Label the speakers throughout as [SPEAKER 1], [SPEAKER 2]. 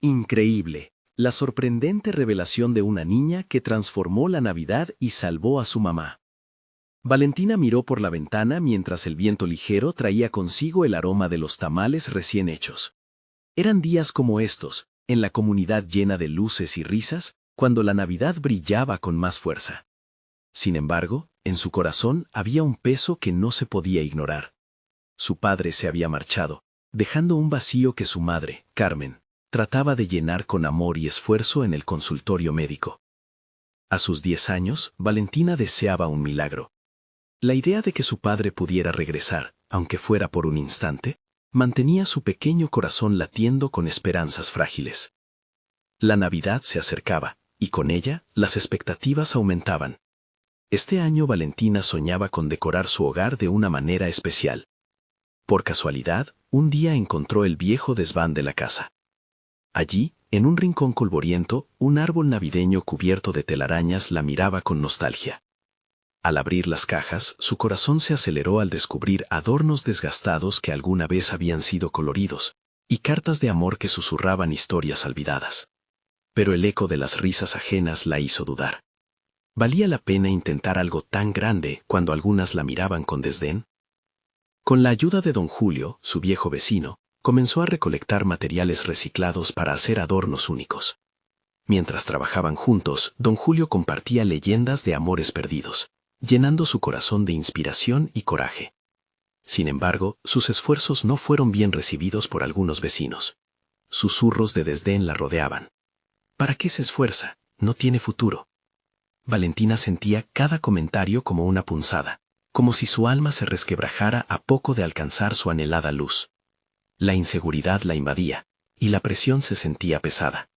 [SPEAKER 1] Increíble. La sorprendente revelación de una niña que transformó la Navidad y salvó a su mamá. Valentina miró por la ventana mientras el viento ligero traía consigo el aroma de los tamales recién hechos. Eran días como estos, en la comunidad llena de luces y risas, cuando la Navidad brillaba con más fuerza. Sin embargo, en su corazón había un peso que no se podía ignorar. Su padre se había marchado, dejando un vacío que su madre, Carmen, trataba de llenar con amor y esfuerzo en el consultorio médico. A sus 10 años, Valentina deseaba un milagro. La idea de que su padre pudiera regresar, aunque fuera por un instante, mantenía su pequeño corazón latiendo con esperanzas frágiles. La Navidad se acercaba, y con ella, las expectativas aumentaban. Este año Valentina soñaba con decorar su hogar de una manera especial. Por casualidad, un día encontró el viejo desván de la casa. Allí, en un rincón polvoriento, un árbol navideño cubierto de telarañas la miraba con nostalgia. Al abrir las cajas, su corazón se aceleró al descubrir adornos desgastados que alguna vez habían sido coloridos, y cartas de amor que susurraban historias olvidadas. Pero el eco de las risas ajenas la hizo dudar. ¿Valía la pena intentar algo tan grande cuando algunas la miraban con desdén? Con la ayuda de don Julio, su viejo vecino, comenzó a recolectar materiales reciclados para hacer adornos únicos. Mientras trabajaban juntos, don Julio compartía leyendas de amores perdidos, llenando su corazón de inspiración y coraje. Sin embargo, sus esfuerzos no fueron bien recibidos por algunos vecinos. Susurros de desdén la rodeaban. ¿Para qué se esfuerza? No tiene futuro. Valentina sentía cada comentario como una punzada, como si su alma se resquebrajara a poco de alcanzar su anhelada luz. La inseguridad la invadía, y la presión se sentía pesada.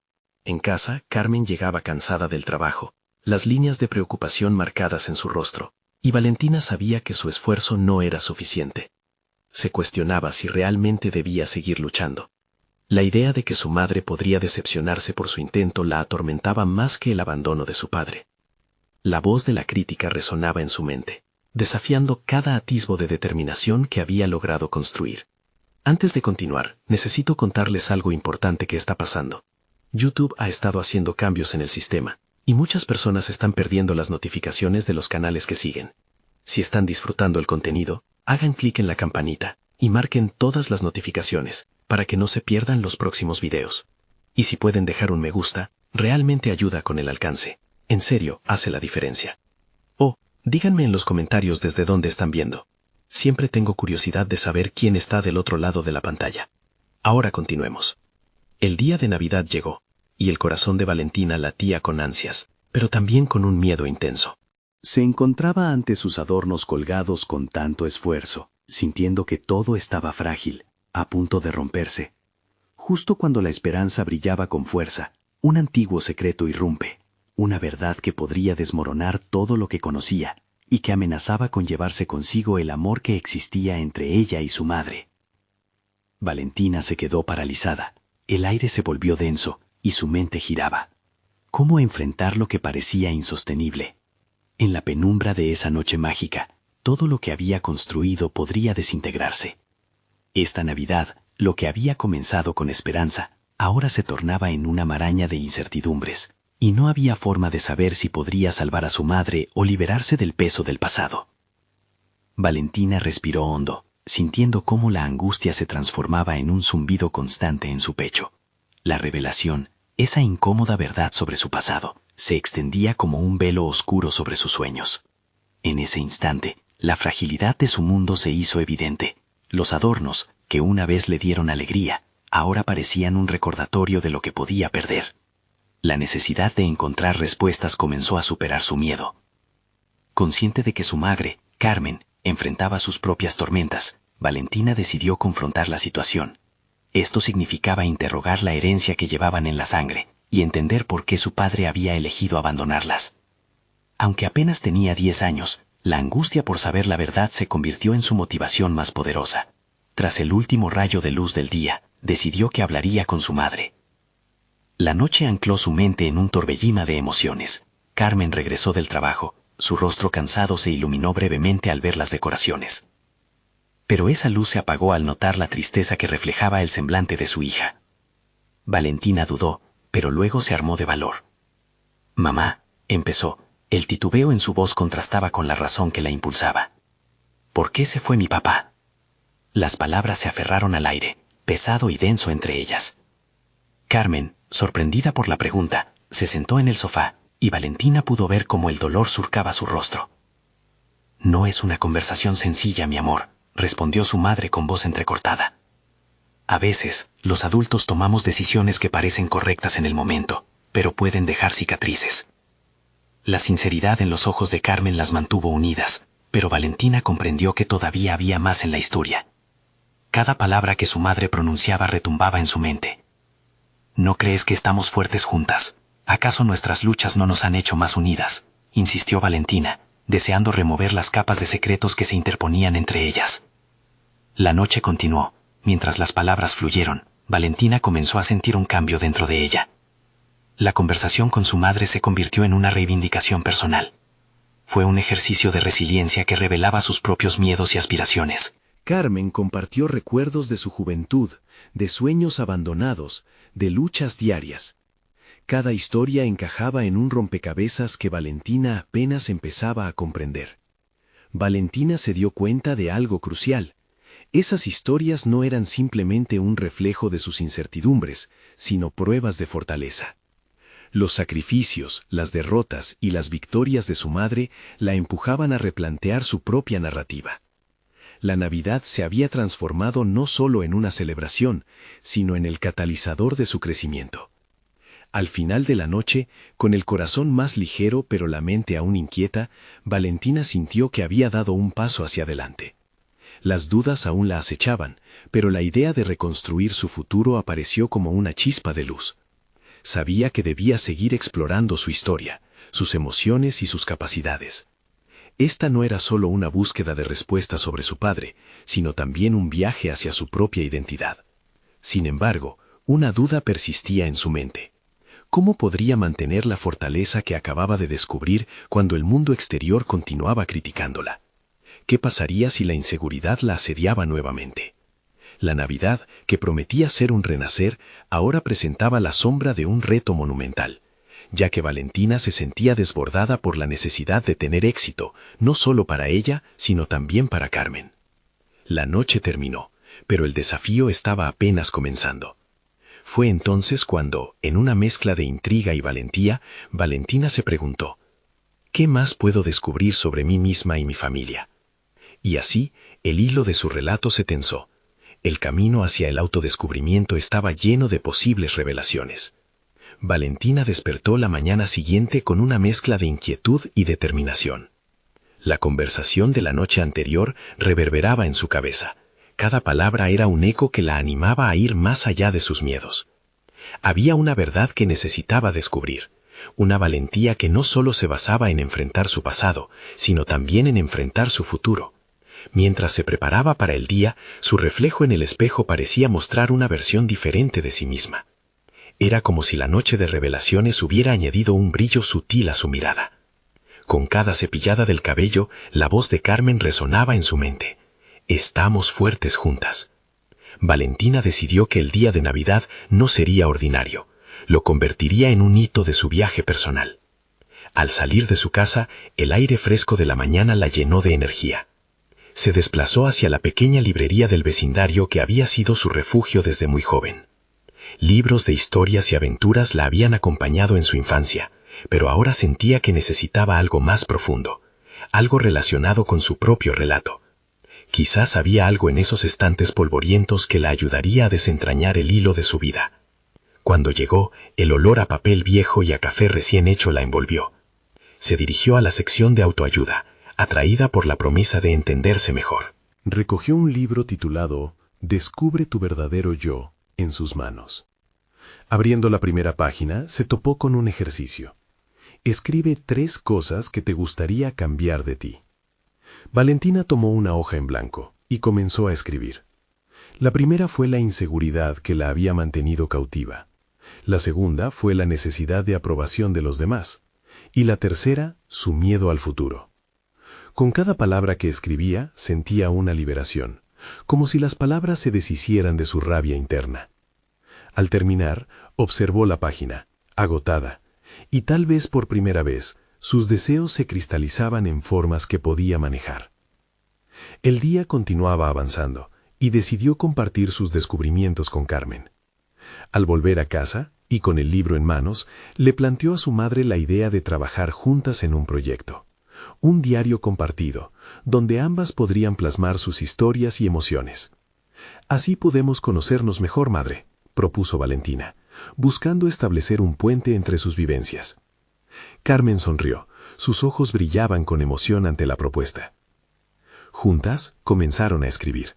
[SPEAKER 1] En casa, Carmen llegaba cansada del trabajo, las líneas de preocupación marcadas en su rostro, y Valentina sabía que su esfuerzo no era suficiente. Se cuestionaba si realmente debía seguir luchando. La idea de que su madre podría decepcionarse por su intento la atormentaba más que el abandono de su padre. La voz de la crítica resonaba en su mente, desafiando cada atisbo de determinación que había logrado construir. Antes de continuar, necesito contarles algo importante que está pasando. YouTube ha estado haciendo cambios en el sistema, y muchas personas están perdiendo las notificaciones de los canales que siguen. Si están disfrutando el contenido, hagan clic en la campanita y marquen todas las notificaciones para que no se pierdan los próximos videos. Y si pueden dejar un me gusta, realmente ayuda con el alcance. En serio, hace la diferencia. Oh, díganme en los comentarios desde dónde están viendo. Siempre tengo curiosidad de saber quién está del otro lado de la pantalla. Ahora continuemos. El día de Navidad llegó, y el corazón de Valentina latía con ansias, pero también con un miedo intenso.
[SPEAKER 2] Se encontraba ante sus adornos colgados con tanto esfuerzo, sintiendo que todo estaba frágil, a punto de romperse. Justo cuando la esperanza brillaba con fuerza, un antiguo secreto irrumpe, una verdad que podría desmoronar todo lo que conocía, y que amenazaba con llevarse consigo el amor que existía entre ella y su madre. Valentina se quedó paralizada, el aire se volvió denso, y su mente giraba. ¿Cómo enfrentar lo que parecía insostenible? En la penumbra de esa noche mágica, todo lo que había construido podría desintegrarse. Esta Navidad, lo que había comenzado con esperanza, ahora se tornaba en una maraña de incertidumbres, y no había forma de saber si podría salvar a su madre o liberarse del peso del pasado. Valentina respiró hondo, sintiendo cómo la angustia se transformaba en un zumbido constante en su pecho. La revelación, esa incómoda verdad sobre su pasado, se extendía como un velo oscuro sobre sus sueños. En ese instante, la fragilidad de su mundo se hizo evidente. Los adornos, que una vez le dieron alegría, ahora parecían un recordatorio de lo que podía perder. La necesidad de encontrar respuestas comenzó a superar su miedo. Consciente de que su madre, Carmen, enfrentaba sus propias tormentas, Valentina decidió confrontar la situación. Esto significaba interrogar la herencia que llevaban en la sangre y entender por qué su padre había elegido abandonarlas. Aunque apenas tenía 10 años, la angustia por saber la verdad se convirtió en su motivación más poderosa. Tras el último rayo de luz del día, decidió que hablaría con su madre. La noche ancló su mente en un torbellino de emociones. Carmen regresó del trabajo, su rostro cansado se iluminó brevemente al ver las decoraciones. Pero esa luz se apagó al notar la tristeza que reflejaba el semblante de su hija. Valentina dudó, pero luego se armó de valor. Mamá, empezó. El titubeo en su voz contrastaba con la razón que la impulsaba. ¿Por qué se fue mi papá? Las palabras se aferraron al aire, pesado y denso entre ellas. Carmen, sorprendida por la pregunta, se sentó en el sofá, y Valentina pudo ver cómo el dolor surcaba su rostro. No es una conversación sencilla, mi amor, respondió su madre con voz entrecortada. A veces, los adultos tomamos decisiones que parecen correctas en el momento, pero pueden dejar cicatrices. La sinceridad en los ojos de Carmen las mantuvo unidas, pero Valentina comprendió que todavía había más en la historia. Cada palabra que su madre pronunciaba retumbaba en su mente. ¿No crees que estamos fuertes juntas? ¿Acaso nuestras luchas no nos han hecho más unidas?, insistió Valentina, deseando remover las capas de secretos que se interponían entre ellas. La noche continuó. Mientras las palabras fluyeron, Valentina comenzó a sentir un cambio dentro de ella. La conversación con su madre se convirtió en una reivindicación personal. Fue un ejercicio de resiliencia que revelaba sus propios miedos y aspiraciones.
[SPEAKER 1] Carmen compartió recuerdos de su juventud, de sueños abandonados, de luchas diarias. Cada historia encajaba en un rompecabezas que Valentina apenas empezaba a comprender. Valentina se dio cuenta de algo crucial. Esas historias no eran simplemente un reflejo de sus incertidumbres, sino pruebas de fortaleza. Los sacrificios, las derrotas y las victorias de su madre la empujaban a replantear su propia narrativa. La Navidad se había transformado no solo en una celebración, sino en el catalizador de su crecimiento. Al final de la noche, con el corazón más ligero pero la mente aún inquieta, Valentina sintió que había dado un paso hacia adelante. Las dudas aún la acechaban, pero la idea de reconstruir su futuro apareció como una chispa de luz. Sabía que debía seguir explorando su historia, sus emociones y sus capacidades. Esta no era solo una búsqueda de respuestas sobre su padre, sino también un viaje hacia su propia identidad. Sin embargo, una duda persistía en su mente. ¿Cómo podría mantener la fortaleza que acababa de descubrir cuando el mundo exterior continuaba criticándola? ¿Qué pasaría si la inseguridad la asediaba nuevamente? La Navidad, que prometía ser un renacer, ahora presentaba la sombra de un reto monumental, ya que Valentina se sentía desbordada por la necesidad de tener éxito, no solo para ella, sino también para Carmen. La noche terminó, pero el desafío estaba apenas comenzando. Fue entonces cuando, en una mezcla de intriga y valentía, Valentina se preguntó: ¿qué más puedo descubrir sobre mí misma y mi familia? Y así, el hilo de su relato se tensó. El camino hacia el autodescubrimiento estaba lleno de posibles revelaciones. Valentina despertó la mañana siguiente con una mezcla de inquietud y determinación. La conversación de la noche anterior reverberaba en su cabeza. Cada palabra era un eco que la animaba a ir más allá de sus miedos. Había una verdad que necesitaba descubrir, una valentía que no solo se basaba en enfrentar su pasado, sino también en enfrentar su futuro. Mientras se preparaba para el día, su reflejo en el espejo parecía mostrar una versión diferente de sí misma. Era como si la noche de revelaciones hubiera añadido un brillo sutil a su mirada. Con cada cepillada del cabello, la voz de Carmen resonaba en su mente. Estamos fuertes juntas. Valentina decidió que el día de Navidad no sería ordinario. Lo convertiría en un hito de su viaje personal. Al salir de su casa, el aire fresco de la mañana la llenó de energía. Se desplazó hacia la pequeña librería del vecindario que había sido su refugio desde muy joven. Libros de historias y aventuras la habían acompañado en su infancia, pero ahora sentía que necesitaba algo más profundo, algo relacionado con su propio relato. Quizás había algo en esos estantes polvorientos que la ayudaría a desentrañar el hilo de su vida. Cuando llegó, el olor a papel viejo y a café recién hecho la envolvió. Se dirigió a la sección de autoayuda, atraída por la promesa de entenderse mejor. Recogió un libro titulado Descubre tu verdadero yo en sus manos. Abriendo la primera página, se topó con un ejercicio. Escribe 3 cosas que te gustaría cambiar de ti. Valentina tomó una hoja en blanco y comenzó a escribir. La primera fue la inseguridad que la había mantenido cautiva. La segunda fue la necesidad de aprobación de los demás. Y la tercera, su miedo al futuro. Con cada palabra que escribía, sentía una liberación, como si las palabras se deshicieran de su rabia interna.
[SPEAKER 3] Al terminar, observó la página, agotada, y tal vez por primera vez, sus deseos se cristalizaban en formas que podía manejar. El día continuaba avanzando, y decidió compartir sus descubrimientos con Carmen. Al volver a casa, y con el libro en manos, le planteó a su madre la idea de trabajar juntas en un proyecto, un diario compartido, donde ambas podrían plasmar sus historias y emociones. «Así podemos conocernos mejor, madre», propuso Valentina, buscando establecer un puente entre sus vivencias. Carmen sonrió, sus ojos brillaban con emoción ante la propuesta. Juntas comenzaron a escribir.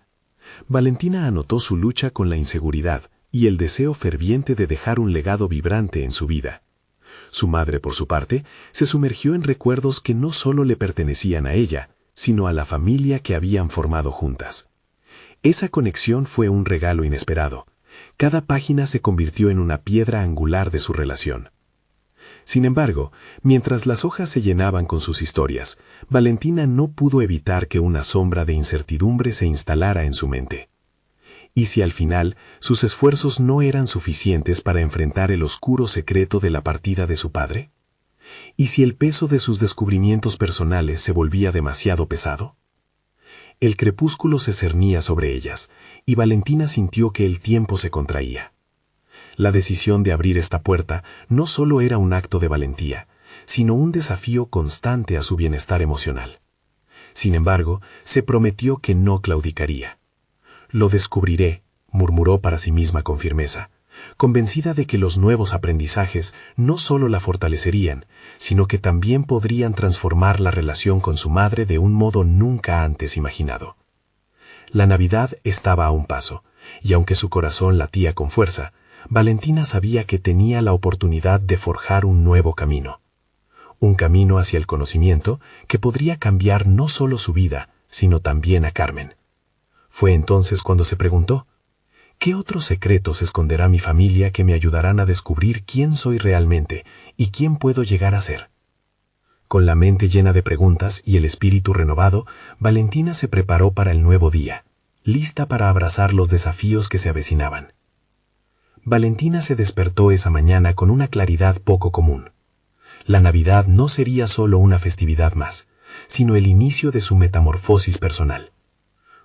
[SPEAKER 3] Valentina anotó su lucha con la inseguridad y el deseo ferviente de dejar un legado vibrante en su vida. Su madre, por su parte, se sumergió en recuerdos que no solo le pertenecían a ella, sino a la familia que habían formado juntas. Esa conexión fue un regalo inesperado. Cada página se convirtió en una piedra angular de su relación. Sin embargo, mientras las hojas se llenaban con sus historias, Valentina no pudo evitar que una sombra de incertidumbre se instalara en su mente. ¿Y si al final sus esfuerzos no eran suficientes para enfrentar el oscuro secreto de la partida de su padre? ¿Y si el peso de sus descubrimientos personales se volvía demasiado pesado? El crepúsculo se cernía sobre ellas, y Valentina sintió que el tiempo se contraía. La decisión de abrir esta puerta no solo era un acto de valentía, sino un desafío constante a su bienestar emocional. Sin embargo, se prometió que no claudicaría. «Lo descubriré», murmuró para sí misma con firmeza, convencida de que los nuevos aprendizajes no solo la fortalecerían, sino que también podrían transformar la relación con su madre de un modo nunca antes imaginado. La Navidad estaba a un paso, y aunque su corazón latía con fuerza, Valentina sabía que tenía la oportunidad de forjar un nuevo camino. Un camino hacia el conocimiento que podría cambiar no solo su vida, sino también a Carmen. Fue entonces cuando se preguntó, ¿qué otros secretos esconderá mi familia que me ayudarán a descubrir quién soy realmente y quién puedo llegar a ser? Con la mente llena de preguntas y el espíritu renovado, Valentina se preparó para el nuevo día, lista para abrazar los desafíos que se avecinaban. Valentina se despertó esa mañana con una claridad poco común. La Navidad no sería solo una festividad más, sino el inicio de su metamorfosis personal.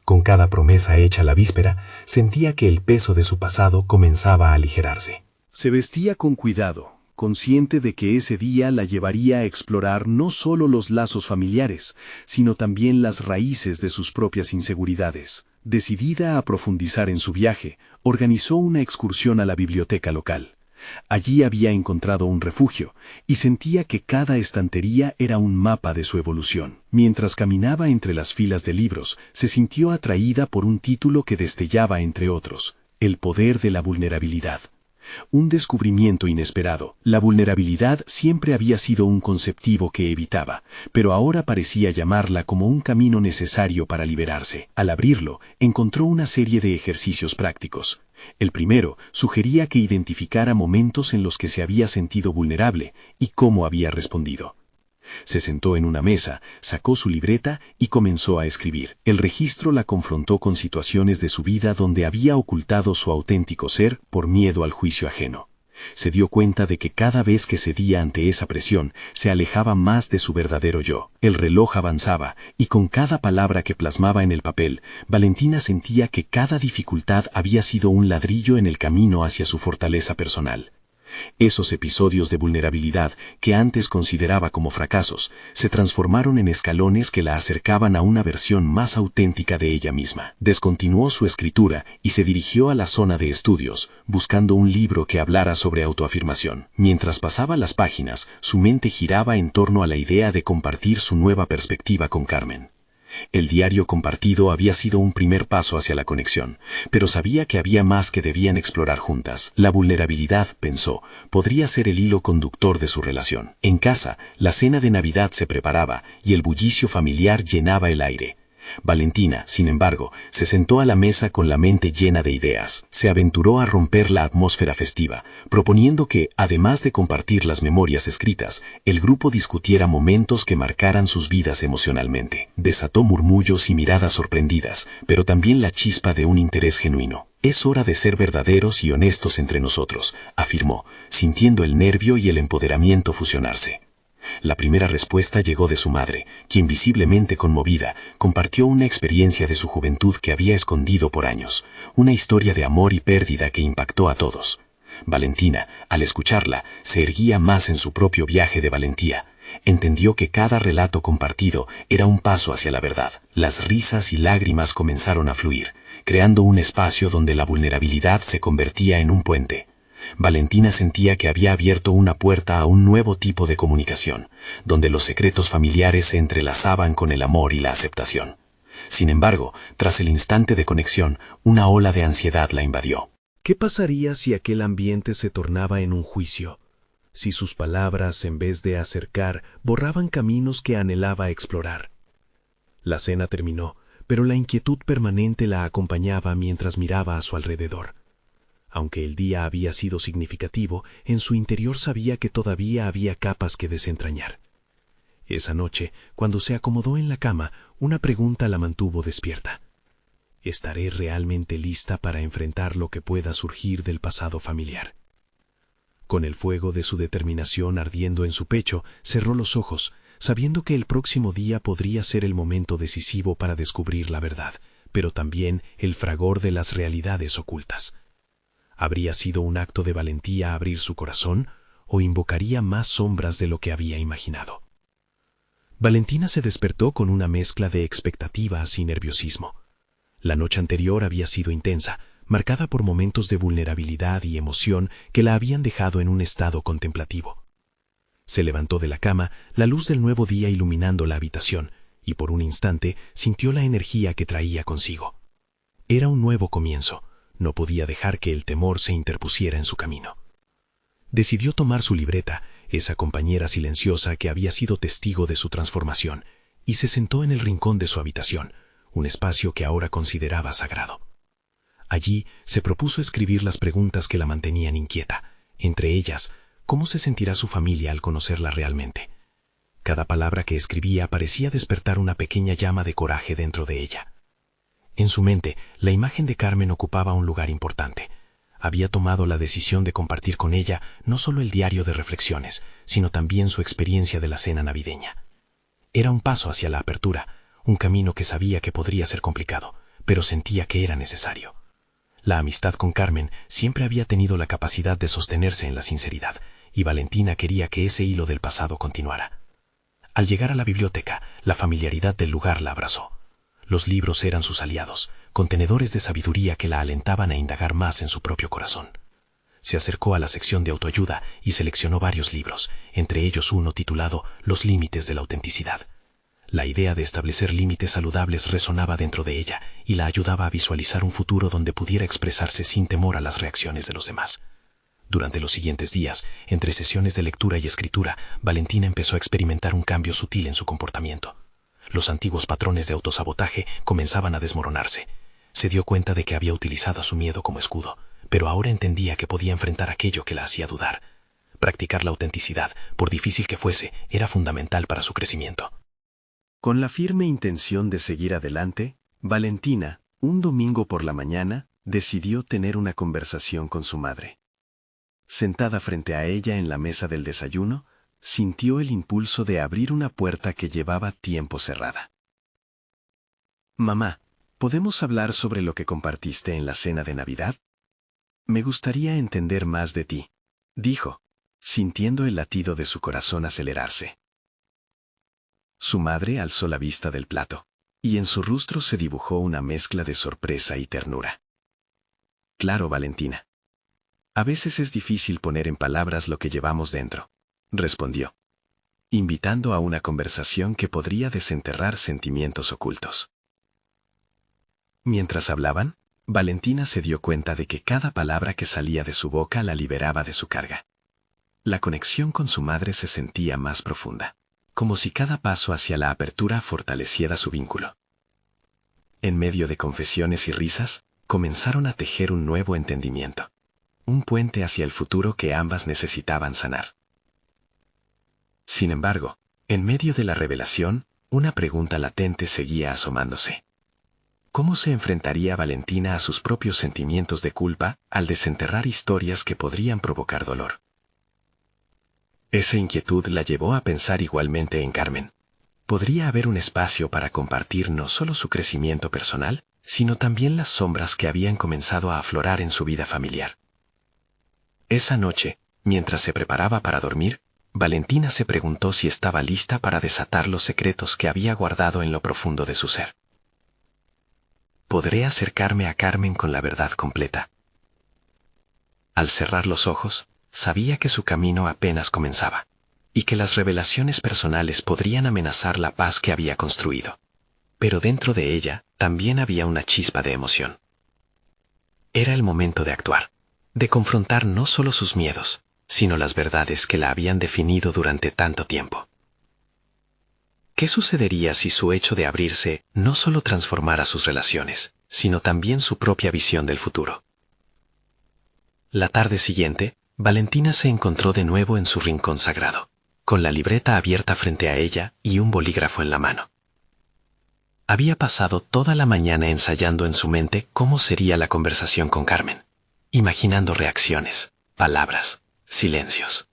[SPEAKER 3] Con cada promesa hecha la víspera, sentía que el peso de su pasado comenzaba a aligerarse.
[SPEAKER 1] Se vestía con cuidado, consciente de que ese día la llevaría a explorar no solo los lazos familiares, sino también las raíces de sus propias inseguridades. Decidida a profundizar en su viaje, organizó una excursión a la biblioteca local. Allí había encontrado un refugio, y sentía que cada estantería era un mapa de su evolución. Mientras caminaba entre las filas de libros, se sintió atraída por un título que destellaba entre otros, El poder de la vulnerabilidad. Un descubrimiento inesperado. La vulnerabilidad siempre había sido un conceptivo que evitaba, pero ahora parecía llamarla como un camino necesario para liberarse. Al abrirlo, encontró una serie de ejercicios prácticos. El primero sugería que identificara momentos en los que se había sentido vulnerable y cómo había respondido. Se sentó en una mesa, sacó su libreta y comenzó a escribir. El registro la confrontó con situaciones de su vida donde había ocultado su auténtico ser por miedo al juicio ajeno. Se dio cuenta de que cada vez que cedía ante esa presión, se alejaba más de su verdadero yo. El reloj avanzaba, y con cada palabra que plasmaba en el papel, Valentina sentía que cada dificultad había sido un ladrillo en el camino hacia su fortaleza personal. Esos episodios de vulnerabilidad que antes consideraba como fracasos se transformaron en escalones que la acercaban a una versión más auténtica de ella misma. Descontinuó su escritura y se dirigió a la zona de estudios, buscando un libro que hablara sobre autoafirmación. Mientras pasaba las páginas, su mente giraba en torno a la idea de compartir su nueva perspectiva con Carmen. El diario compartido había sido un primer paso hacia la conexión, pero sabía que había más que debían explorar juntas. La vulnerabilidad, pensó, podría ser el hilo conductor de su relación. En casa, la cena de Navidad se preparaba y el bullicio familiar llenaba el aire. Valentina, sin embargo, se sentó a la mesa con la mente llena de ideas. Se aventuró a romper la atmósfera festiva, proponiendo que, además de compartir las memorias escritas, el grupo discutiera momentos que marcaran sus vidas emocionalmente. Desató murmullos y miradas sorprendidas, pero también la chispa de un interés genuino.
[SPEAKER 4] Es hora de ser verdaderos y honestos entre nosotros, afirmó, sintiendo el nervio y el empoderamiento fusionarse. La primera respuesta llegó de su madre, quien visiblemente conmovida, compartió una experiencia de su juventud que había escondido por años, una historia de amor y pérdida que impactó a todos. Valentina, al escucharla, se erguía más en su propio viaje de valentía. Entendió que cada relato compartido era un paso hacia la verdad. Las risas y lágrimas comenzaron a fluir, creando un espacio donde la vulnerabilidad se convertía en un puente. Valentina sentía que había abierto una puerta a un nuevo tipo de comunicación, donde los secretos familiares se entrelazaban con el amor y la aceptación. Sin embargo, tras el instante de conexión, una ola de ansiedad la invadió.
[SPEAKER 1] ¿Qué pasaría si aquel ambiente se tornaba en un juicio? Si sus palabras, en vez de acercar, borraban caminos que anhelaba explorar. La cena terminó, pero la inquietud permanente la acompañaba mientras miraba a su alrededor. Aunque el día había sido significativo, en su interior sabía que todavía había capas que desentrañar. Esa noche, cuando se acomodó en la cama, una pregunta la mantuvo despierta. ¿Estaré realmente lista para enfrentar lo que pueda surgir del pasado familiar? Con el fuego de su determinación ardiendo en su pecho, cerró los ojos, sabiendo que el próximo día podría ser el momento decisivo para descubrir la verdad, pero también el fragor de las realidades ocultas. ¿Habría sido un acto de valentía abrir su corazón o invocaría más sombras de lo que había imaginado? Valentina se despertó con una mezcla de expectativas y nerviosismo. La noche anterior había sido intensa, marcada por momentos de vulnerabilidad y emoción que la habían dejado en un estado contemplativo. Se levantó de la cama, la luz del nuevo día iluminando la habitación, y por un instante sintió la energía que traía consigo. Era un nuevo comienzo. No podía dejar que el temor se interpusiera en su camino. Decidió tomar su libreta, esa compañera silenciosa que había sido testigo de su transformación, y se sentó en el rincón de su habitación, un espacio que ahora consideraba sagrado. Allí se propuso escribir las preguntas que la mantenían inquieta, entre ellas, ¿cómo se sentirá su familia al conocerla realmente? Cada palabra que escribía parecía despertar una pequeña llama de coraje dentro de ella. En su mente, la imagen de Carmen ocupaba un lugar importante. Había tomado la decisión de compartir con ella no solo el diario de reflexiones, sino también su experiencia de la cena navideña. Era un paso hacia la apertura, un camino que sabía que podría ser complicado, pero sentía que era necesario. La amistad con Carmen siempre había tenido la capacidad de sostenerse en la sinceridad, y Valentina quería que ese hilo del pasado continuara. Al llegar a la biblioteca, la familiaridad del lugar la abrazó. Los libros eran sus aliados, contenedores de sabiduría que la alentaban a indagar más en su propio corazón. Se acercó a la sección de autoayuda y seleccionó varios libros, entre ellos uno titulado Los límites de la autenticidad. La idea de establecer límites saludables resonaba dentro de ella y la ayudaba a visualizar un futuro donde pudiera expresarse sin temor a las reacciones de los demás. Durante los siguientes días, entre sesiones de lectura y escritura, Valentina empezó a experimentar un cambio sutil en su comportamiento. Los antiguos patrones de autosabotaje comenzaban a desmoronarse. Se dio cuenta de que había utilizado su miedo como escudo, pero ahora entendía que podía enfrentar aquello que la hacía dudar. Practicar la autenticidad, por difícil que fuese, era fundamental para su crecimiento.
[SPEAKER 2] Con la firme intención de seguir adelante, Valentina, un domingo por la mañana, decidió tener una conversación con su madre. Sentada frente a ella en la mesa del desayuno, sintió el impulso de abrir una puerta que llevaba tiempo cerrada. «Mamá, ¿podemos hablar sobre lo que compartiste en la cena de Navidad? Me gustaría entender más de ti», dijo, sintiendo el latido de su corazón acelerarse. Su madre alzó la vista del plato, y en su rostro se dibujó una mezcla de sorpresa y ternura. «Claro, Valentina. A veces es difícil poner en palabras lo que llevamos dentro», respondió, invitando a una conversación que podría desenterrar sentimientos ocultos. Mientras hablaban, Valentina se dio cuenta de que cada palabra que salía de su boca la liberaba de su carga. La conexión con su madre se sentía más profunda, como si cada paso hacia la apertura fortaleciera su vínculo. En medio de confesiones y risas, comenzaron a tejer un nuevo entendimiento, un puente hacia el futuro que ambas necesitaban sanar. Sin embargo, en medio de la revelación, una pregunta latente seguía asomándose.
[SPEAKER 1] ¿Cómo se enfrentaría Valentina a sus propios sentimientos de culpa al desenterrar historias que podrían provocar dolor? Esa inquietud la llevó a pensar igualmente en Carmen. ¿Podría haber un espacio para compartir no solo su crecimiento personal, sino también las sombras que habían comenzado a aflorar en su vida familiar? Esa noche, mientras se preparaba para dormir, Valentina se preguntó si estaba lista para desatar los secretos que había guardado en lo profundo de su ser. ¿Podré acercarme a Carmen con la verdad completa? Al cerrar los ojos, sabía que su camino apenas comenzaba, y que las revelaciones personales podrían amenazar la paz que había construido. Pero dentro de ella también había una chispa de emoción. Era el momento de actuar, de confrontar no solo sus miedos, sino las verdades que la habían definido durante tanto tiempo. ¿Qué sucedería si su hecho de abrirse no solo transformara sus relaciones, sino también su propia visión del futuro? La tarde siguiente, Valentina se encontró de nuevo en su rincón sagrado, con la libreta abierta frente a ella y un bolígrafo en la mano. Había pasado toda la mañana ensayando en su mente cómo sería la conversación con Carmen, imaginando reacciones, palabras, silencios.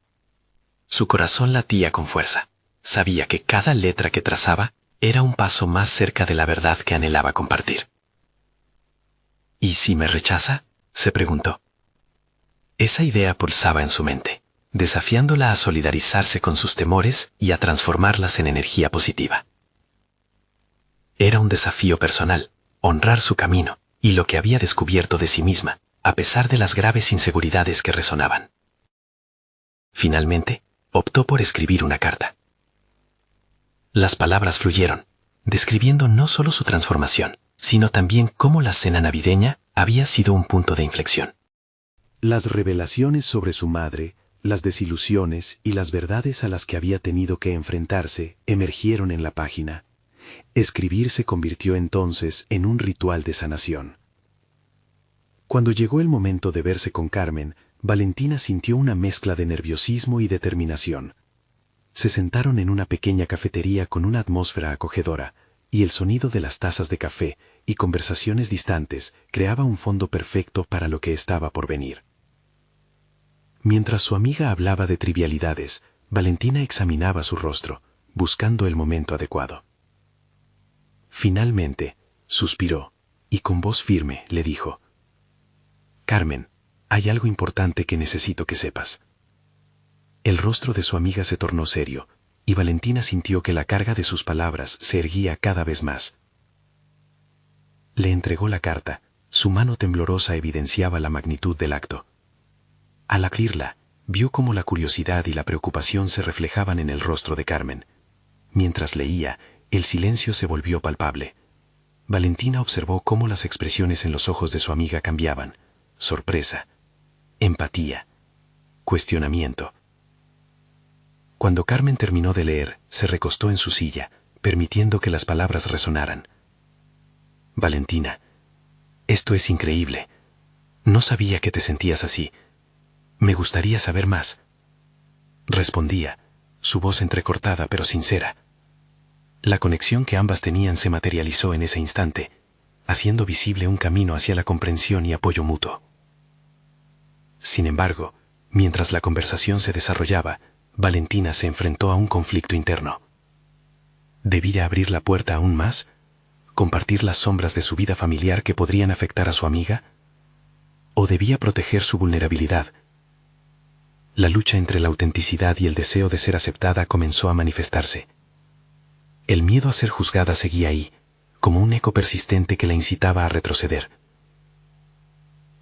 [SPEAKER 1] Su corazón latía con fuerza. Sabía que cada letra que trazaba era un paso más cerca de la verdad que anhelaba compartir. ¿Y si me rechaza?, se preguntó. Esa idea pulsaba en su mente, desafiándola a solidarizarse con sus temores y a transformarlas en energía positiva. Era un desafío personal, honrar su camino y lo que había descubierto de sí misma, a pesar de las graves inseguridades que resonaban. Finalmente, optó por escribir una carta. Las palabras fluyeron, describiendo no solo su transformación, sino también cómo la cena navideña había sido un punto de inflexión.
[SPEAKER 2] Las revelaciones sobre su madre, las desilusiones y las verdades a las que había tenido que enfrentarse emergieron en la página. Escribir se convirtió entonces en un ritual de sanación. Cuando llegó el momento de verse con Carmen, Valentina sintió una mezcla de nerviosismo y determinación. Se sentaron en una pequeña cafetería con una atmósfera acogedora, y el sonido de las tazas de café y conversaciones distantes creaba un fondo perfecto para lo que estaba por venir. Mientras su amiga hablaba de trivialidades, Valentina examinaba su rostro, buscando el momento adecuado. Finalmente, suspiró, y con voz firme le dijo: «Carmen, hay algo importante que necesito que sepas». El rostro de su amiga se tornó serio, y Valentina sintió que la carga de sus palabras se erguía cada vez más. Le entregó la carta, su mano temblorosa evidenciaba la magnitud del acto. Al abrirla, vio cómo la curiosidad y la preocupación se reflejaban en el rostro de Carmen. Mientras leía, el silencio se volvió palpable. Valentina observó cómo las expresiones en los ojos de su amiga cambiaban: sorpresa, empatía, cuestionamiento. Cuando Carmen terminó de leer, se recostó en su silla, permitiendo que las palabras resonaran. «Valentina, esto es increíble. No sabía que te sentías así. Me gustaría saber más». Respondía, su voz entrecortada pero sincera. La conexión que ambas tenían se materializó en ese instante, haciendo visible un camino hacia la comprensión y apoyo mutuo. Sin embargo, mientras la conversación se desarrollaba, Valentina se enfrentó a un conflicto interno. ¿Debía abrir la puerta aún más? ¿Compartir las sombras de su vida familiar que podrían afectar a su amiga? ¿O debía proteger su vulnerabilidad? La lucha entre la autenticidad y el deseo de ser aceptada comenzó a manifestarse. El miedo a ser juzgada seguía ahí, como un eco persistente que la incitaba a retroceder.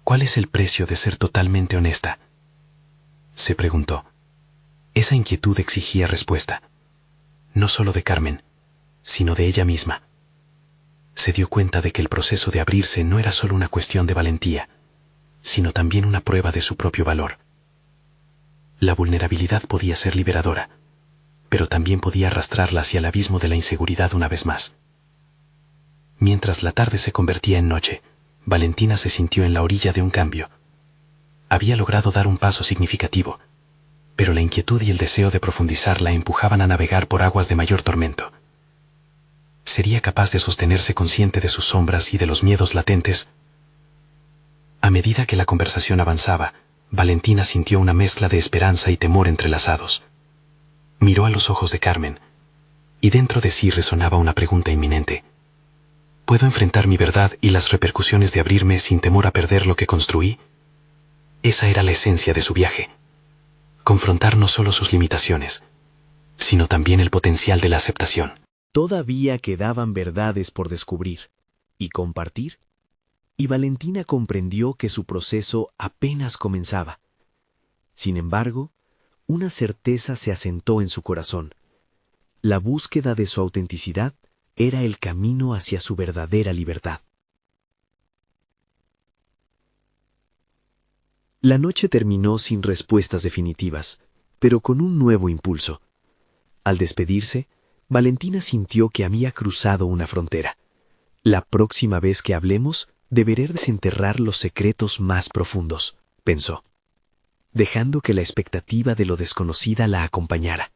[SPEAKER 2] ¿Cuál es el precio de ser totalmente honesta?, se preguntó. Esa inquietud exigía respuesta, no solo de Carmen, sino de ella misma. Se dio cuenta de que el proceso de abrirse no era solo una cuestión de valentía, sino también una prueba de su propio valor. La vulnerabilidad podía ser liberadora, pero también podía arrastrarla hacia el abismo de la inseguridad una vez más. Mientras la tarde se convertía en noche, Valentina se sintió en la orilla de un cambio. Había logrado dar un paso significativo, pero la inquietud y el deseo de profundizar la empujaban a navegar por aguas de mayor tormento.
[SPEAKER 4] ¿Sería capaz de sostenerse consciente de sus sombras y de los miedos latentes? A medida que la conversación avanzaba, Valentina sintió una mezcla de esperanza y temor entrelazados. Miró a los ojos de Carmen, y dentro de sí resonaba una pregunta inminente. ¿Puedo enfrentar mi verdad y las repercusiones de abrirme sin temor a perder lo que construí? Esa era la esencia de su viaje. Confrontar no solo sus limitaciones, sino también el potencial de la aceptación.
[SPEAKER 2] Todavía quedaban verdades por descubrir y compartir, y Valentina comprendió que su proceso apenas comenzaba. Sin embargo, una certeza se asentó en su corazón. La búsqueda de su autenticidad era el camino hacia su verdadera libertad. La noche terminó sin respuestas definitivas, pero con un nuevo impulso. Al despedirse, Valentina sintió que había cruzado una frontera. La próxima vez que hablemos, deberé desenterrar los secretos más profundos, pensó, dejando que la expectativa de lo desconocida la acompañara.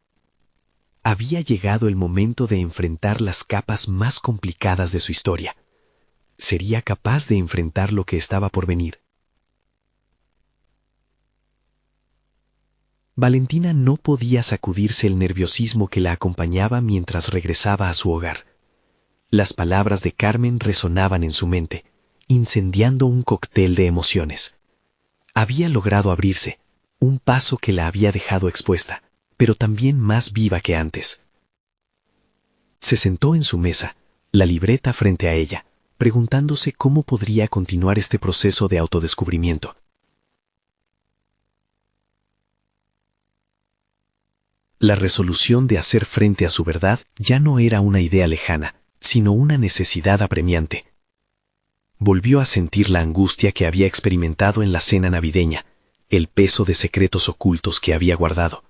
[SPEAKER 2] Había llegado el momento de enfrentar las capas más complicadas de su historia. ¿Sería capaz de enfrentar lo que estaba por venir? Valentina no podía sacudirse el nerviosismo que la acompañaba mientras regresaba a su hogar. Las palabras de Carmen resonaban en su mente, incendiando un cóctel de emociones. Había logrado abrirse, un paso que la había dejado expuesta, pero también más viva que antes. Se sentó en su mesa, la libreta frente a ella, preguntándose cómo podría continuar este proceso de autodescubrimiento. La resolución de hacer frente a su verdad ya no era una idea lejana, sino una necesidad apremiante. Volvió a sentir la angustia que había experimentado en la cena navideña, el peso de secretos ocultos que había guardado.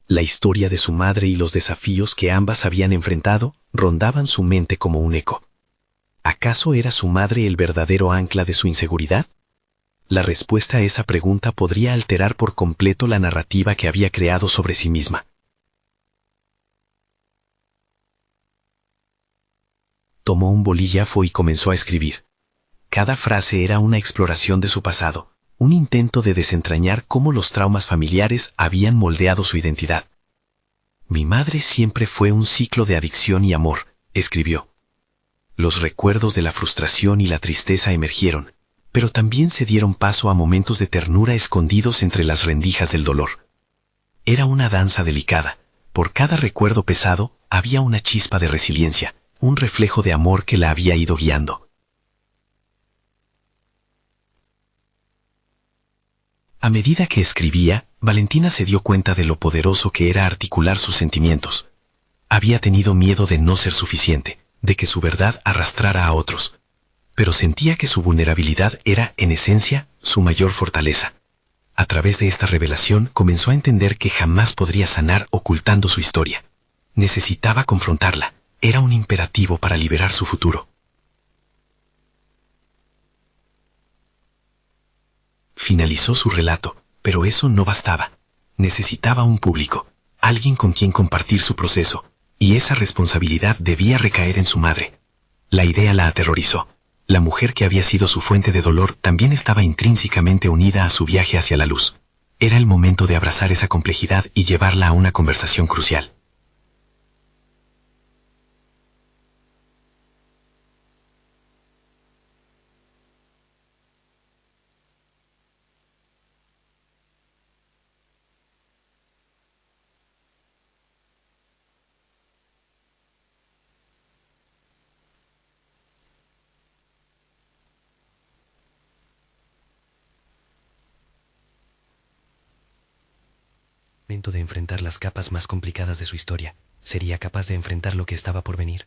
[SPEAKER 2] La historia de su madre y los desafíos que ambas habían enfrentado rondaban su mente como un eco. ¿Acaso era su madre el verdadero ancla de su inseguridad? La respuesta a esa pregunta podría alterar por completo la narrativa que había creado sobre sí misma. Tomó un bolígrafo y comenzó a escribir. Cada frase era una exploración de su pasado, un intento de desentrañar cómo los traumas familiares habían moldeado su identidad. Mi madre siempre fue un ciclo de adicción y amor, escribió. Los recuerdos de la frustración y la tristeza emergieron, pero también se dieron paso a momentos de ternura escondidos entre las rendijas del dolor. Era una danza delicada. Por cada recuerdo pesado había una chispa de resiliencia, un reflejo de amor que la había ido guiando. A medida que escribía, Valentina se dio cuenta de lo poderoso que era articular sus sentimientos. Había tenido miedo de no ser suficiente, de que su verdad arrastrara a otros. Pero sentía que su vulnerabilidad era, en esencia, su mayor fortaleza. A través de esta revelación comenzó a entender que jamás podría sanar ocultando su historia. Necesitaba confrontarla. Era un imperativo para liberar su futuro. Finalizó su relato, pero eso no bastaba. Necesitaba un público, alguien con quien compartir su proceso, y esa responsabilidad debía recaer en su madre. La idea la aterrorizó. La mujer que había sido su fuente de dolor también estaba intrínsecamente unida a su viaje hacia la luz. Era el momento de abrazar esa complejidad y llevarla a una conversación crucial. Momento de enfrentar las capas más complicadas de su historia. ¿Sería capaz de enfrentar lo que estaba por venir?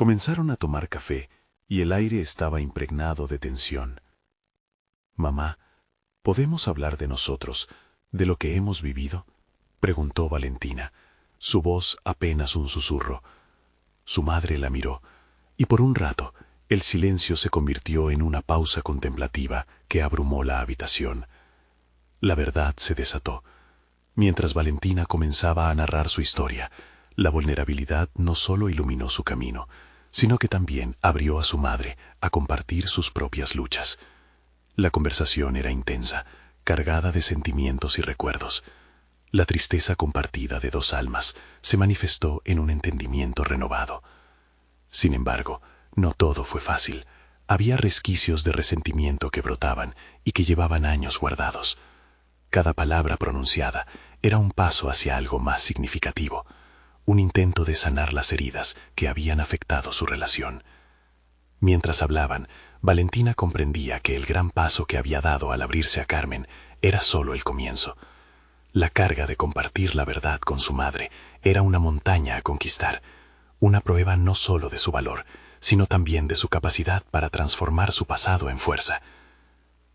[SPEAKER 3] Comenzaron a tomar café y el aire estaba impregnado de tensión. «Mamá, ¿podemos hablar de nosotros, de lo que hemos vivido?», preguntó Valentina, su voz apenas un susurro. Su madre la miró, y por un rato el silencio se convirtió en una pausa contemplativa que abrumó la habitación. La verdad se desató. Mientras Valentina comenzaba a narrar su historia, la vulnerabilidad no solo iluminó su camino, sino que también abrió a su madre a compartir sus propias luchas. La conversación era intensa, cargada de sentimientos y recuerdos. La tristeza compartida de dos almas se manifestó en un entendimiento renovado. Sin embargo, no todo fue fácil. Había resquicios de resentimiento que brotaban y que llevaban años guardados. Cada palabra pronunciada era un paso hacia algo más significativo, un intento de sanar las heridas que habían afectado su relación. Mientras hablaban, Valentina comprendía que el gran paso que había dado al abrirse a Carmen era solo el comienzo. La carga de compartir la verdad con su madre era una montaña a conquistar, una prueba no solo de su valor, sino también de su capacidad para transformar su pasado en fuerza.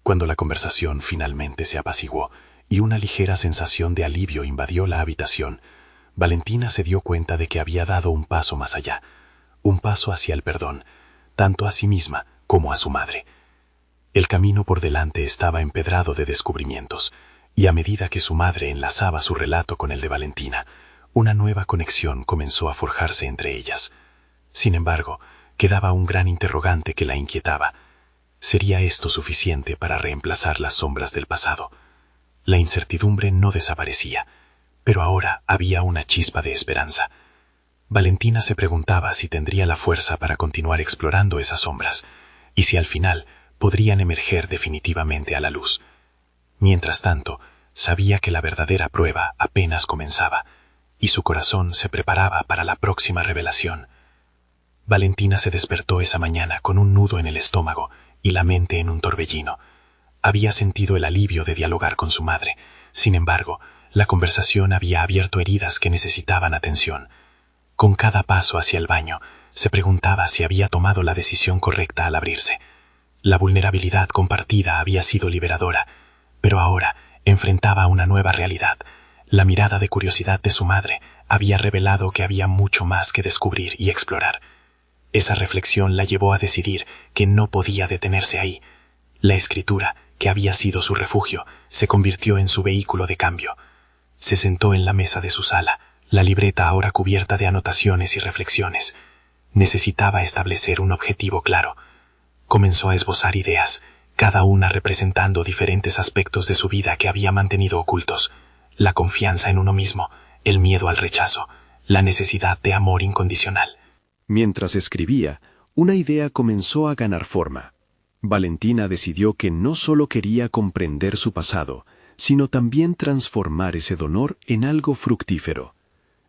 [SPEAKER 3] Cuando la conversación finalmente se apaciguó y una ligera sensación de alivio invadió la habitación, Valentina se dio cuenta de que había dado un paso más allá, un paso hacia el perdón, tanto a sí misma como a su madre. El camino por delante estaba empedrado de descubrimientos, y a medida que su madre enlazaba su relato con el de Valentina, una nueva conexión comenzó a forjarse entre ellas. Sin embargo, quedaba un gran interrogante que la inquietaba. ¿Sería esto suficiente para reemplazar las sombras del pasado? La incertidumbre no desaparecía, pero ahora había una chispa de esperanza. Valentina se preguntaba si tendría la fuerza para continuar explorando esas sombras, y si al final podrían emerger definitivamente a la luz. Mientras tanto, sabía que la verdadera prueba apenas comenzaba, y su corazón se preparaba para la próxima revelación. Valentina se despertó esa mañana con un nudo en el estómago y la mente en un torbellino. Había sentido el alivio de dialogar con su madre. Sin embargo, la conversación había abierto heridas que necesitaban atención. Con cada paso hacia el baño, se preguntaba si había tomado la decisión correcta al abrirse. La vulnerabilidad compartida había sido liberadora, pero ahora enfrentaba una nueva realidad. La mirada de curiosidad de su madre había revelado que había mucho más que descubrir y explorar. Esa reflexión la llevó a decidir que no podía detenerse ahí. La escritura, que había sido su refugio, se convirtió en su vehículo de cambio. Se sentó en la mesa de su sala, la libreta ahora cubierta de anotaciones y reflexiones. Necesitaba establecer un objetivo claro. Comenzó a esbozar ideas, cada una representando diferentes aspectos de su vida que había mantenido ocultos. La confianza en uno mismo, el miedo al rechazo, la necesidad de amor incondicional.
[SPEAKER 1] Mientras escribía, una idea comenzó a ganar forma. Valentina decidió que no solo quería comprender su pasado, sino también transformar ese dolor en algo fructífero.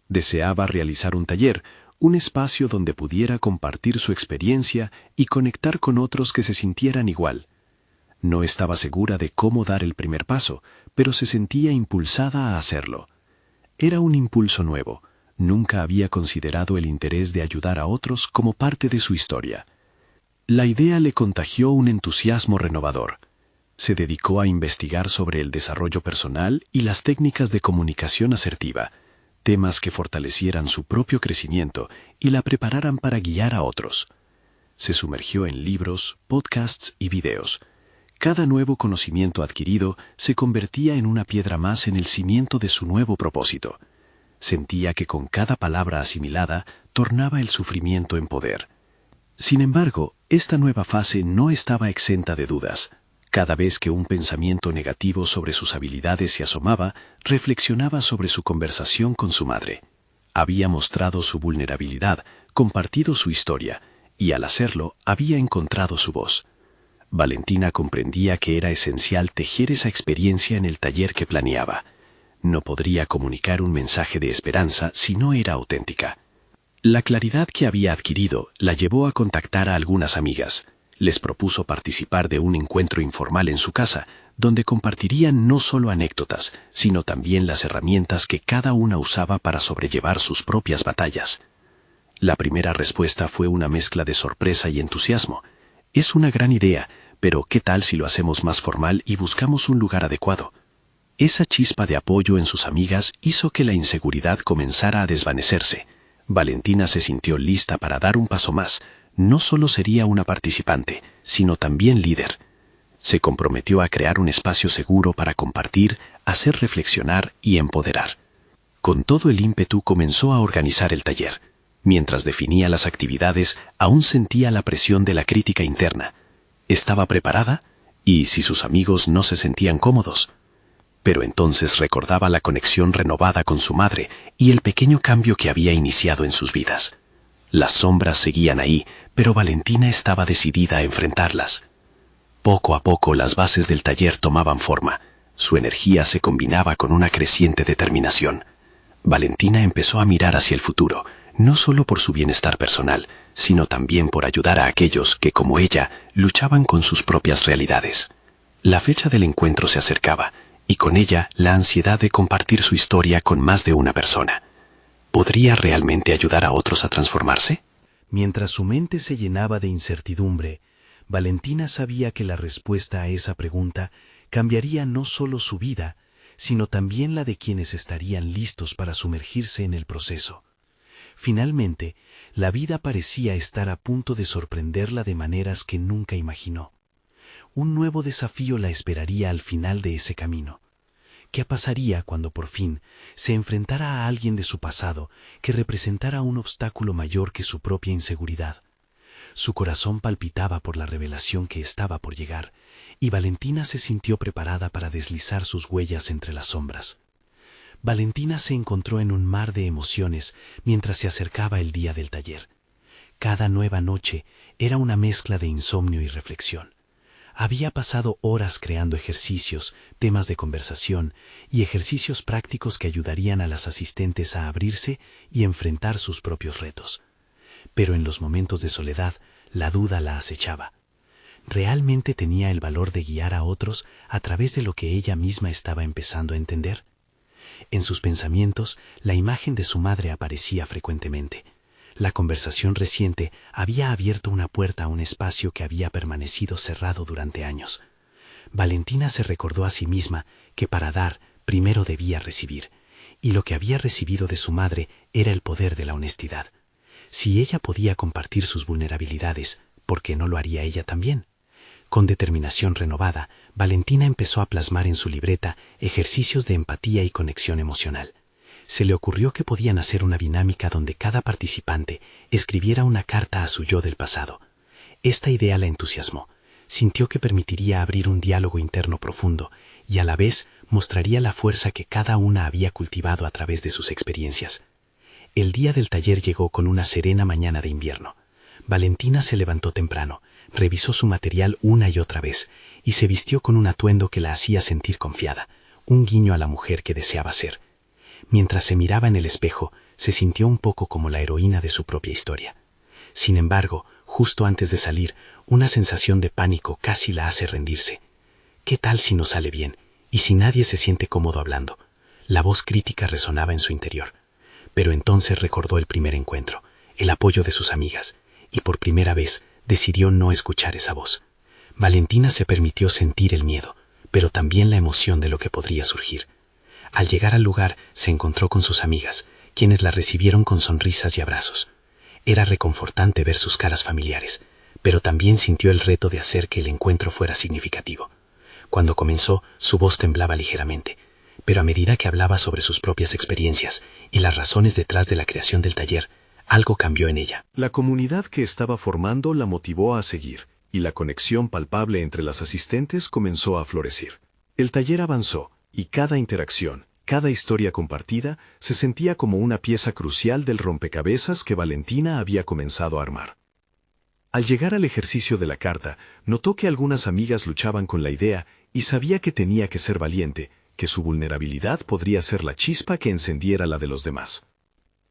[SPEAKER 1] Deseaba realizar un taller, un espacio donde pudiera compartir su experiencia y conectar con otros que se sintieran igual. No estaba segura de cómo dar el primer paso, pero se sentía impulsada a hacerlo. Era un impulso nuevo. Nunca había considerado el interés de ayudar a otros como parte de su historia. La idea le contagió un entusiasmo renovador. Se dedicó a investigar sobre el desarrollo personal y las técnicas de comunicación asertiva, temas que fortalecieran su propio crecimiento y la prepararan para guiar a otros. Se sumergió en libros, podcasts y videos. Cada nuevo conocimiento adquirido se convertía en una piedra más en el cimiento de su nuevo propósito. Sentía que con cada palabra asimilada tornaba el sufrimiento en poder. Sin embargo, esta nueva fase no estaba exenta de dudas. Cada vez que un pensamiento negativo sobre sus habilidades se asomaba, reflexionaba sobre su conversación con su madre. Había mostrado su vulnerabilidad, compartido su historia, y al hacerlo había encontrado su voz. Valentina comprendía que era esencial tejer esa experiencia en el taller que planeaba. No podría comunicar un mensaje de esperanza si no era auténtica. La claridad que había adquirido la llevó a contactar a algunas amigas. Les propuso participar de un encuentro informal en su casa, donde compartirían no solo anécdotas, sino también las herramientas que cada una usaba para sobrellevar sus propias batallas.
[SPEAKER 2] La primera respuesta fue una mezcla de sorpresa y entusiasmo. Es una gran idea, pero ¿qué tal si lo hacemos más formal y buscamos un lugar adecuado? Esa chispa de apoyo en sus amigas hizo que la inseguridad comenzara a desvanecerse. Valentina se sintió lista para dar un paso más. No solo sería una participante, sino también líder. Se comprometió a crear un espacio seguro para compartir, hacer reflexionar y empoderar. Con todo el ímpetu comenzó a organizar el taller. Mientras definía las actividades, aún sentía la presión de la crítica interna. ¿Estaba preparada? ¿Y si sus amigos no se sentían cómodos? Pero entonces recordaba la conexión renovada con su madre y el pequeño cambio que había iniciado en sus vidas. Las sombras seguían ahí, pero Valentina estaba decidida a enfrentarlas. Poco a poco las bases del taller tomaban forma. Su energía se combinaba con una creciente determinación. Valentina empezó a mirar hacia el futuro, no solo por su bienestar personal, sino también por ayudar a aquellos que, como ella, luchaban con sus propias realidades. La fecha del encuentro se acercaba, y con ella la ansiedad de compartir su historia con más de una persona. ¿Podría realmente ayudar a otros a transformarse?
[SPEAKER 1] Mientras su mente se llenaba de incertidumbre, Valentina sabía que la respuesta a esa pregunta cambiaría no solo su vida, sino también la de quienes estarían listos para sumergirse en el proceso. Finalmente, la vida parecía estar a punto de sorprenderla de maneras que nunca imaginó. Un nuevo desafío la esperaría al final de ese camino. ¿Qué pasaría cuando por fin se enfrentara a alguien de su pasado que representara un obstáculo mayor que su propia inseguridad? Su corazón palpitaba por la revelación que estaba por llegar, y Valentina se sintió preparada para deslizar sus huellas entre las sombras. Valentina se encontró en un mar de emociones mientras se acercaba el día del taller. Cada nueva noche era una mezcla de insomnio y reflexión. Había pasado horas creando ejercicios, temas de conversación y ejercicios prácticos que ayudarían a las asistentes a abrirse y enfrentar sus propios retos. Pero en los momentos de soledad, la duda la acechaba. ¿Realmente tenía el valor de guiar a otros a través de lo que ella misma estaba empezando a entender? En sus pensamientos, la imagen de su madre aparecía frecuentemente. La conversación reciente había abierto una puerta a un espacio que había permanecido cerrado durante años. Valentina se recordó a sí misma que para dar, primero debía recibir, y lo que había recibido de su madre era el poder de la honestidad. Si ella podía compartir sus vulnerabilidades, ¿por qué no lo haría ella también? Con determinación renovada, Valentina empezó a plasmar en su libreta ejercicios de empatía y conexión emocional. Se le ocurrió que podían hacer una dinámica donde cada participante escribiera una carta a su yo del pasado. Esta idea la entusiasmó. Sintió que permitiría abrir un diálogo interno profundo y a la vez mostraría la fuerza que cada una había cultivado a través de sus experiencias. El día del taller llegó con una serena mañana de invierno. Valentina se levantó temprano, revisó su material una y otra vez y se vistió con un atuendo que la hacía sentir confiada, un guiño a la mujer que deseaba ser. Mientras se miraba en el espejo, se sintió un poco como la heroína de su propia historia. Sin embargo, justo antes de salir, una sensación de pánico casi la hace rendirse. ¿Qué tal si no sale bien? ¿Y si nadie se siente cómodo hablando? La voz crítica resonaba en su interior. Pero entonces recordó el primer encuentro, el apoyo de sus amigas, y por primera vez decidió no escuchar esa voz. Valentina se permitió sentir el miedo, pero también la emoción de lo que podría surgir. Al llegar al lugar, se encontró con sus amigas, quienes la recibieron con sonrisas y abrazos. Era reconfortante ver sus caras familiares, pero también sintió el reto de hacer que el encuentro fuera significativo. Cuando comenzó, su voz temblaba ligeramente, pero a medida que hablaba sobre sus propias experiencias y las razones detrás de la creación del taller, algo cambió en ella. La comunidad que estaba formando la motivó a seguir, y la conexión palpable entre las asistentes comenzó a florecer. El taller avanzó, y cada interacción, cada historia compartida, se sentía como una pieza crucial del rompecabezas que Valentina había comenzado a armar. Al llegar al ejercicio de la carta, notó que algunas amigas luchaban con la idea y sabía que tenía que ser valiente, que su vulnerabilidad podría ser la chispa que encendiera la de los demás.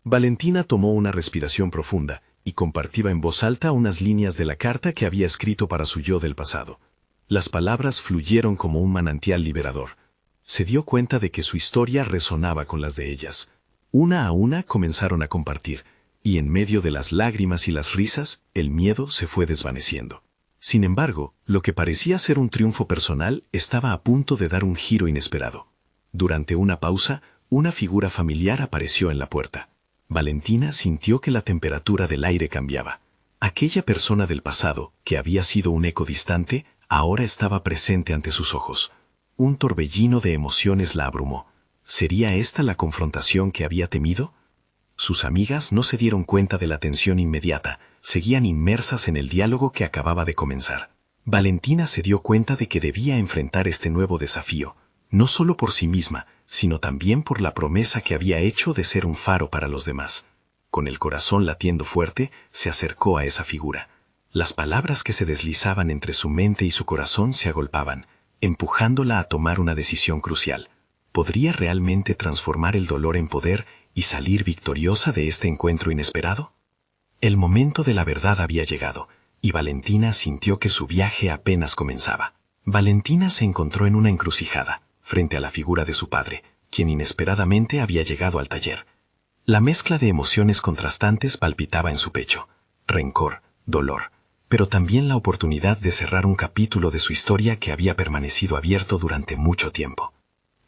[SPEAKER 1] Valentina tomó una respiración profunda y compartía en voz alta unas líneas de la carta que había escrito para su yo del pasado. Las palabras fluyeron como un manantial liberador. Se dio cuenta de que su historia resonaba con las de ellas. Una a una comenzaron a compartir, y en medio de las lágrimas y las risas, el miedo se fue desvaneciendo. Sin embargo, lo que parecía ser un triunfo personal estaba a punto de dar un giro inesperado. Durante una pausa, una figura familiar apareció en la puerta. Valentina sintió que la temperatura del aire cambiaba. Aquella persona del pasado, que había sido un eco distante, ahora estaba presente ante sus ojos. Un torbellino de emociones la abrumó. ¿Sería esta la confrontación que había temido? Sus amigas no se dieron cuenta de la tensión inmediata, seguían inmersas en el diálogo que acababa de comenzar. Valentina se dio cuenta de que debía enfrentar este nuevo desafío, no solo por sí misma, sino también por la promesa que había hecho de ser un faro para los demás. Con el corazón latiendo fuerte, se acercó a esa figura. Las palabras que se deslizaban entre su mente y su corazón se agolpaban, empujándola a tomar una decisión crucial. ¿Podría realmente transformar el dolor en poder y salir victoriosa de este encuentro inesperado? El momento de la verdad había llegado, y Valentina sintió que su viaje apenas comenzaba. Valentina se encontró en una encrucijada, frente a la figura de su padre, quien inesperadamente había llegado al taller. La mezcla de emociones contrastantes palpitaba en su pecho: rencor, dolor, pero también la oportunidad de cerrar un capítulo de su historia que había permanecido abierto durante mucho tiempo.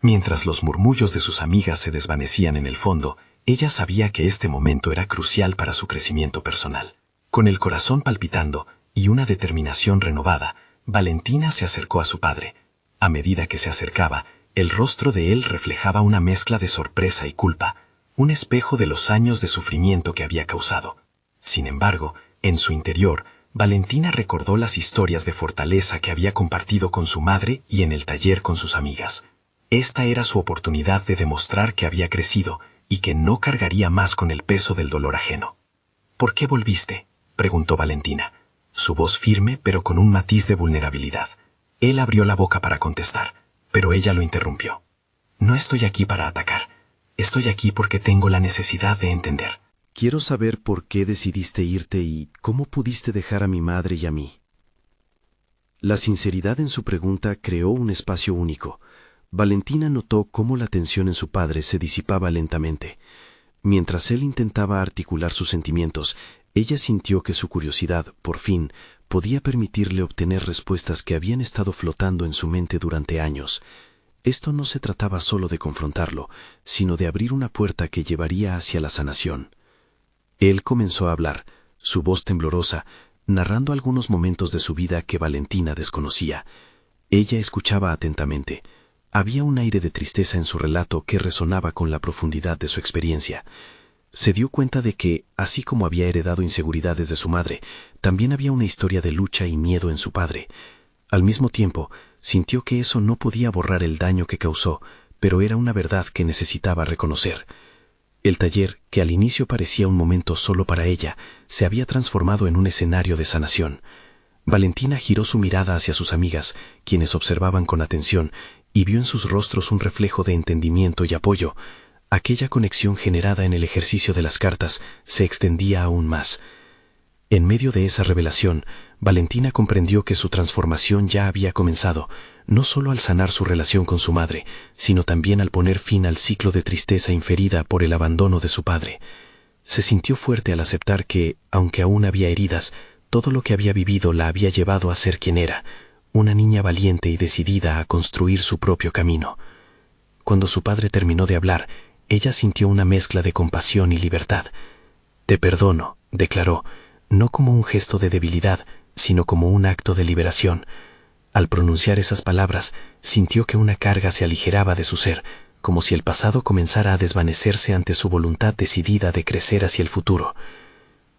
[SPEAKER 1] Mientras los murmullos de sus amigas se desvanecían en el fondo, ella sabía que este momento era crucial para su crecimiento personal. Con el corazón palpitando y una determinación renovada, Valentina se acercó a su padre. A medida que se acercaba, el rostro de él reflejaba una mezcla de sorpresa y culpa, un espejo de los años de sufrimiento que había causado. Sin embargo, en su interior, Valentina recordó las historias de fortaleza que había compartido con su madre y en el taller con sus amigas. Esta era su oportunidad de demostrar que había crecido y que no cargaría más con el peso del dolor ajeno. ¿Por qué volviste?, preguntó Valentina, su voz firme pero con un matiz de vulnerabilidad. Él abrió la boca para contestar, pero ella lo interrumpió. No estoy aquí para atacar. Estoy aquí porque tengo la necesidad de entender.
[SPEAKER 2] Quiero saber por qué decidiste irte y cómo pudiste dejar a mi madre y a mí. La sinceridad en su pregunta creó un espacio único. Valentina notó cómo la tensión en su padre se disipaba lentamente. Mientras él intentaba articular sus sentimientos, ella sintió que su curiosidad, por fin, podía permitirle obtener respuestas que habían estado flotando en su mente durante años. Esto no se trataba solo de confrontarlo, sino de abrir una puerta que llevaría hacia la sanación. Él comenzó a hablar, su voz temblorosa, narrando algunos momentos de su vida que Valentina desconocía. Ella escuchaba atentamente. Había un aire de tristeza en su relato que resonaba con la profundidad de su experiencia. Se dio cuenta de que, así como había heredado inseguridades de su madre, también había una historia de lucha y miedo en su padre. Al mismo tiempo, sintió que eso no podía borrar el daño que causó, pero era una verdad que necesitaba reconocer. El taller, que al inicio parecía un momento solo para ella, se había transformado en un escenario de sanación. Valentina giró su mirada hacia sus amigas, quienes observaban con atención, y vio en sus rostros un reflejo de entendimiento y apoyo. Aquella conexión generada en el ejercicio de las cartas se extendía aún más. En medio de esa revelación, Valentina comprendió que su transformación ya había comenzado, no solo al sanar su relación con su madre, sino también al poner fin al ciclo de tristeza inferida por el abandono de su padre. Se sintió fuerte al aceptar que, aunque aún había heridas, todo lo que había vivido la había llevado a ser quien era, una niña valiente y decidida a construir su propio camino. Cuando su padre terminó de hablar, ella sintió una mezcla de compasión y libertad. «Te perdono», declaró, no como un gesto de debilidad, sino como un acto de liberación. Al pronunciar esas palabras, sintió que una carga se aligeraba de su ser, como si el pasado comenzara a desvanecerse ante su voluntad decidida de crecer hacia el futuro.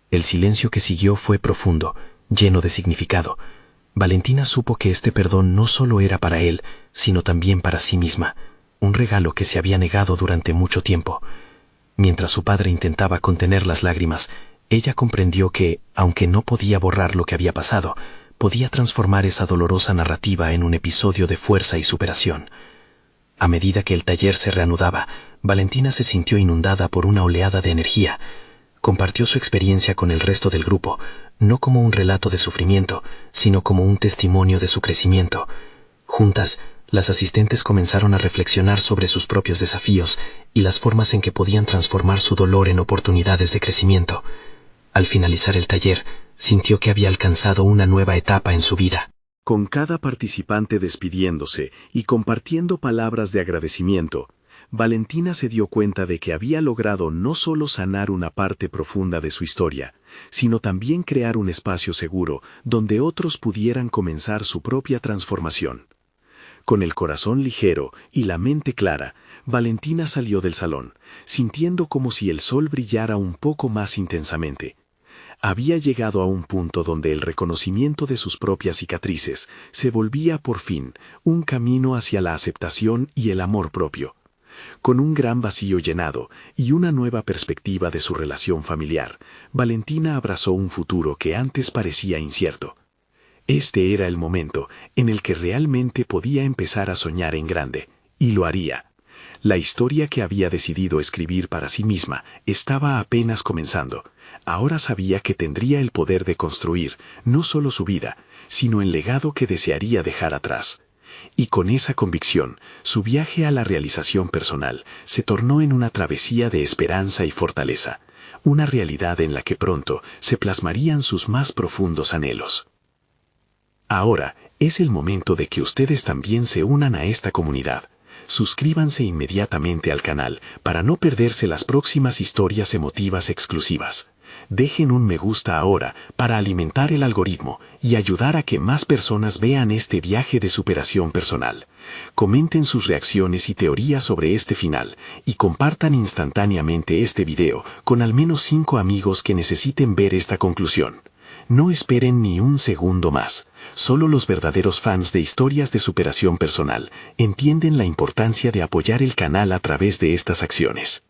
[SPEAKER 2] El silencio que siguió fue profundo, lleno de significado. Valentina supo que este perdón no solo era para él, sino también para sí misma, un regalo que se había negado durante mucho tiempo. Mientras su padre intentaba contener las lágrimas, ella comprendió que, aunque no podía borrar lo que había pasado, podía transformar esa dolorosa narrativa en un episodio de fuerza y superación. A medida que el taller se reanudaba, Valentina se sintió inundada por una oleada de energía. Compartió su experiencia con el resto del grupo, no como un relato de sufrimiento, sino como un testimonio de su crecimiento. Juntas,
[SPEAKER 4] Las asistentes comenzaron a reflexionar sobre sus propios desafíos y las formas en que podían transformar su dolor en oportunidades de crecimiento. Al finalizar el taller, sintió que había alcanzado una nueva etapa en su vida.
[SPEAKER 1] Con cada participante despidiéndose y compartiendo palabras de agradecimiento, Valentina se dio cuenta de que había logrado no solo sanar una parte profunda de su historia, sino también crear un espacio seguro donde otros pudieran comenzar su propia transformación. Con el corazón ligero y la mente clara, Valentina salió del salón, sintiendo como si el sol brillara un poco más intensamente. Había llegado a un punto donde el reconocimiento de sus propias cicatrices se volvía por fin un camino hacia la aceptación y el amor propio. Con un gran vacío llenado y una nueva perspectiva de su relación familiar, Valentina abrazó un futuro que antes parecía incierto. Este era el momento en el que realmente podía empezar a soñar en grande, y lo haría. La historia que había decidido escribir para sí misma estaba apenas comenzando. Ahora sabía que tendría el poder de construir no solo su vida, sino el legado que desearía dejar atrás. Y con esa convicción, su viaje a la realización personal se tornó en una travesía de esperanza y fortaleza, una realidad en la que pronto se plasmarían sus más profundos anhelos. Ahora es el momento de que ustedes también se unan a esta comunidad. Suscríbanse inmediatamente al canal para no perderse las próximas historias emotivas exclusivas. Dejen un me gusta ahora para alimentar el algoritmo y ayudar a que más personas vean este viaje de superación personal. Comenten sus reacciones y teorías sobre este final y compartan instantáneamente este video con al menos 5 amigos que necesiten ver esta conclusión. No esperen ni un segundo más. Solo los verdaderos fans de historias de superación personal entienden la importancia de apoyar el canal a través de estas acciones.